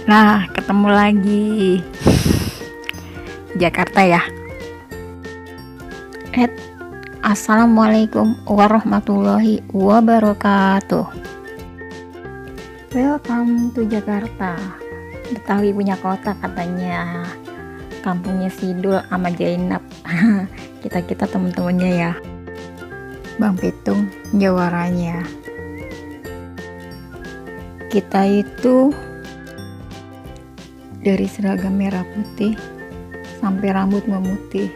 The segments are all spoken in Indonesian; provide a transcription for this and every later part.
Nah, ketemu lagi. Jakarta ya. Assalamualaikum warahmatullahi wabarakatuh. Welcome to Jakarta. Betawi punya kota katanya. Kampungnya Sidul sama Jainab. Kita temen-temennya ya. Bang Pitung jawaranya. Kita itu dari seragam merah putih sampai rambut memutih,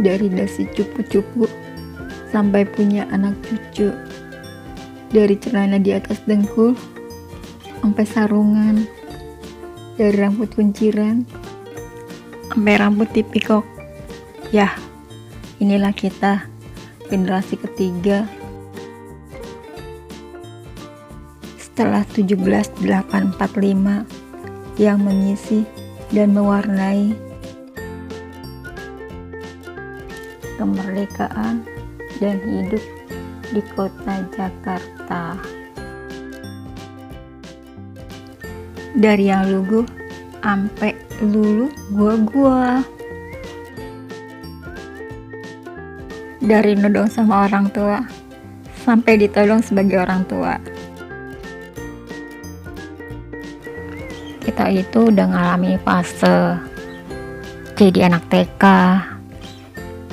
dari dasi cupu-cupu sampai punya anak cucu, dari celana di atas dengkul sampai sarungan, dari rambut kunciran sampai rambut tipikok. Ya, inilah kita, generasi ketiga setelah 17845 yang mengisi dan mewarnai kemerdekaan dan hidup di kota Jakarta. Dari yang lugu sampai lulu gua. Dari nodong sama orang tua sampai ditolong sebagai orang tua. Kita itu udah ngalami fase jadi anak TK,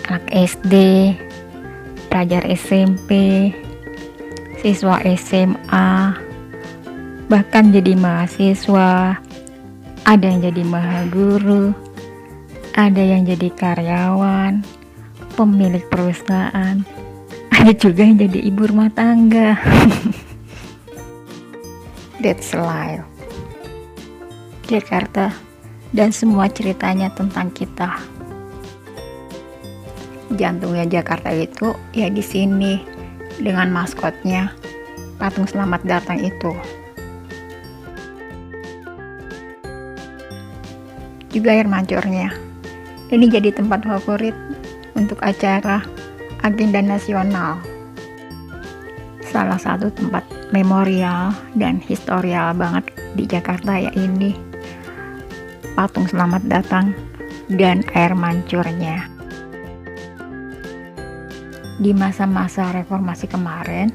anak SD, pelajar SMP, siswa SMA, bahkan jadi mahasiswa. Ada yang jadi mahaguru, ada yang jadi karyawan, pemilik perusahaan, ada juga yang jadi ibu rumah tangga. That's life. Jakarta dan semua ceritanya tentang kita. Jantungnya Jakarta itu ya di sini dengan maskotnya patung selamat datang itu. Juga air mancurnya. Ini jadi tempat favorit untuk acara agenda nasional. Salah satu tempat memorial dan historial banget di Jakarta ya ini. Patung selamat datang dan air mancurnya. Di masa-masa reformasi kemarin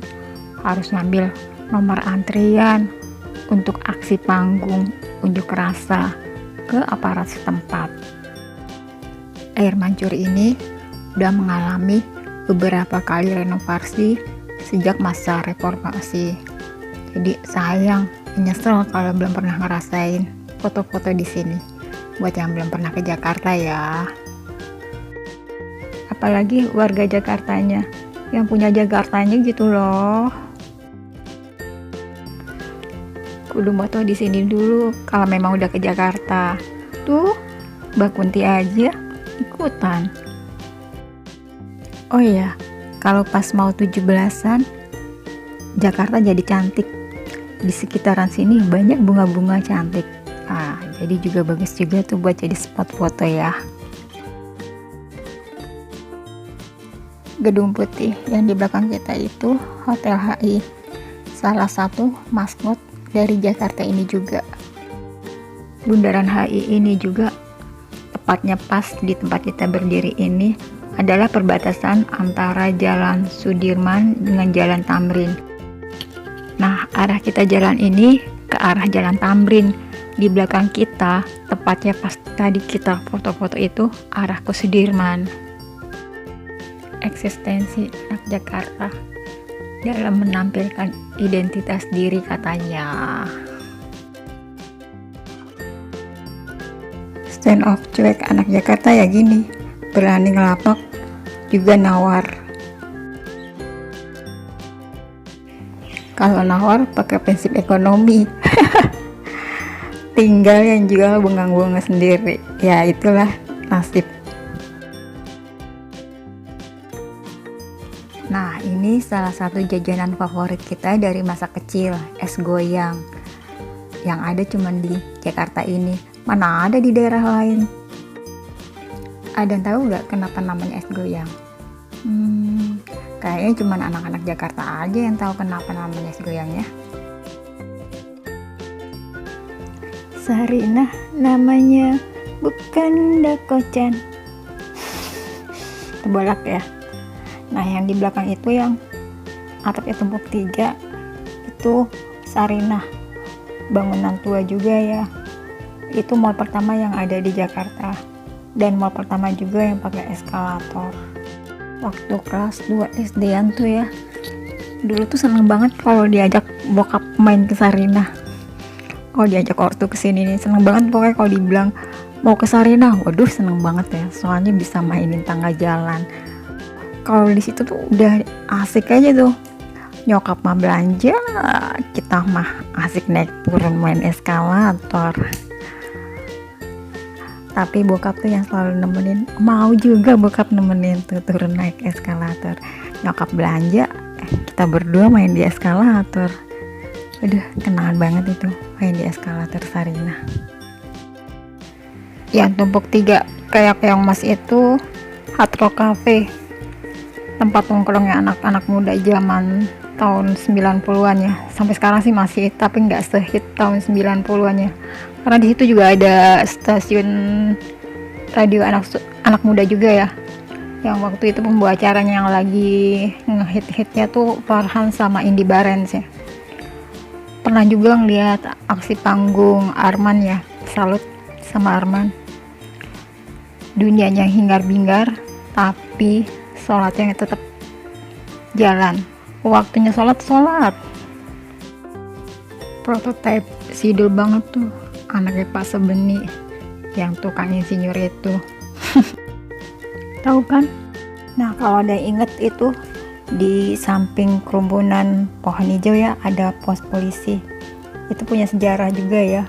harus ngambil nomor antrian untuk aksi panggung unjuk rasa ke aparat setempat. Air mancur ini udah mengalami beberapa kali renovasi sejak masa reformasi. Jadi sayang, menyesal kalau belum pernah ngerasain foto-foto di sini. Buat yang belum pernah ke Jakarta ya. Apalagi warga Jakartanya, yang punya Jakartanya gitu loh. Kudu foto di sini dulu kalau memang udah ke Jakarta. Tuh, Mbak Kunti aja ikutan. Oh iya, kalau pas mau 17-an, Jakarta jadi cantik. Di sekitaran sini banyak bunga-bunga cantik. Nah, jadi juga bagus juga tuh buat jadi spot foto ya. Gedung putih yang di belakang kita itu Hotel HI, salah satu maskot dari Jakarta ini juga. Bundaran HI ini juga tepatnya pas di tempat kita berdiri ini adalah perbatasan antara Jalan Sudirman dengan Jalan Tamrin. Nah, arah kita jalan ini ke arah Jalan Tamrin. Di belakang kita, tepatnya pas tadi kita foto-foto itu arah ke Sudirman. Eksistensi anak Jakarta dalam menampilkan identitas diri katanya. Stand of cuek anak Jakarta ya gini, berani ngelapak juga nawar. Kalau nawar pakai prinsip ekonomi. Tinggal yang jual bunga-bunga sendiri. Ya itulah nasib. Nah, ini salah satu jajanan favorit kita dari masa kecil, es goyang. Yang ada cuman di Jakarta ini. Mana ada di daerah lain. Ada yang tahu nggak kenapa namanya es goyang? Kayaknya cuman anak-anak Jakarta aja yang tahu kenapa namanya es goyang ya. Sarinah namanya, bukan Dakocan. Terbolak ya. Nah, yang di belakang itu yang atapnya tumpuk 3 itu Sarinah, bangunan tua juga ya. Itu mall pertama yang ada di Jakarta, dan mall pertama juga yang pakai eskalator. Waktu kelas 2 SD-an tuh ya, dulu tuh seneng banget kalau diajak bokap main ke Sarinah. Kalau diajak ortu kesini nih seneng banget, pokoknya kalau dibilang mau ke Sarinah, waduh seneng banget ya, soalnya bisa mainin tangga jalan. Kalau di situ tuh udah asik aja tuh, nyokap mah belanja, kita mah asik naik turun main eskalator. Tapi bokap tuh yang selalu nemenin, mau juga bokap nemenin tuh turun naik eskalator. Nyokap belanja, kita berdua main di eskalator. Aduh, kenangan banget itu main di eskalator Sarinah. Yang tumpuk 3 kayak keong mas itu Hard Rock Cafe, tempat nongkrongnya anak-anak muda zaman tahun 90-an ya. Sampai sekarang sih masih, tapi nggak sehit tahun 90-an ya. Karena di situ juga ada stasiun radio anak muda juga ya. Yang waktu itu pembawa acaranya yang lagi ngehit-hitnya tuh Farhan sama Indy Barens ya. Pernah juga ngeliat aksi panggung Arman ya, salut sama Arman. Dunianya hingar-bingar, tapi sholatnya tetap jalan. Waktunya sholat. Prototype sidul banget tuh anaknya Pak Sebeni yang tukang insinyur itu. Tahu kan? Nah, kalau ada yang inget itu di samping kerumbunan pohon hijau ya ada pos polisi. Itu punya sejarah juga ya,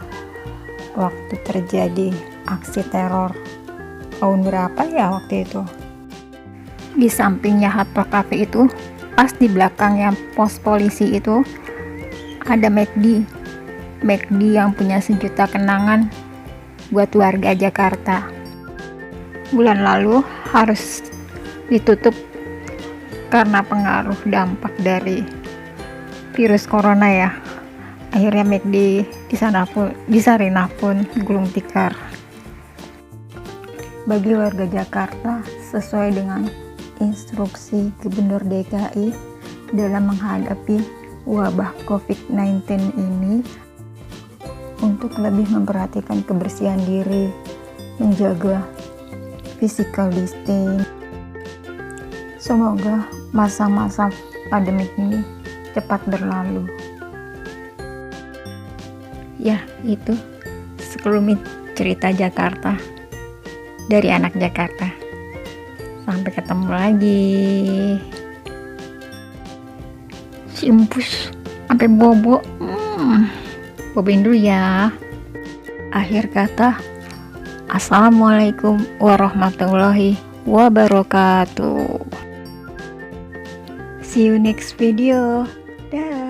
waktu terjadi aksi teror tahun berapa ya waktu itu. Di sampingnya Hard Rock Cafe itu, pas di belakangnya pos polisi itu ada McD yang punya sejuta kenangan buat warga Jakarta. Bulan lalu harus ditutup karena pengaruh dampak dari virus corona ya. Akhirnya McD di Sarinah pun gulung tikar. Bagi warga Jakarta, sesuai dengan instruksi Gubernur DKI dalam menghadapi wabah COVID-19 ini, untuk lebih memperhatikan kebersihan diri, menjaga physical distancing. Semoga masa-masa pandemik ini cepat berlalu. Ya, itu sekelumit cerita Jakarta dari anak Jakarta. Sampai ketemu lagi. Simpus sampai bobo. Boboin dulu ya. Akhir kata, assalamualaikum warahmatullahi wabarakatuh. See you next video. Dah.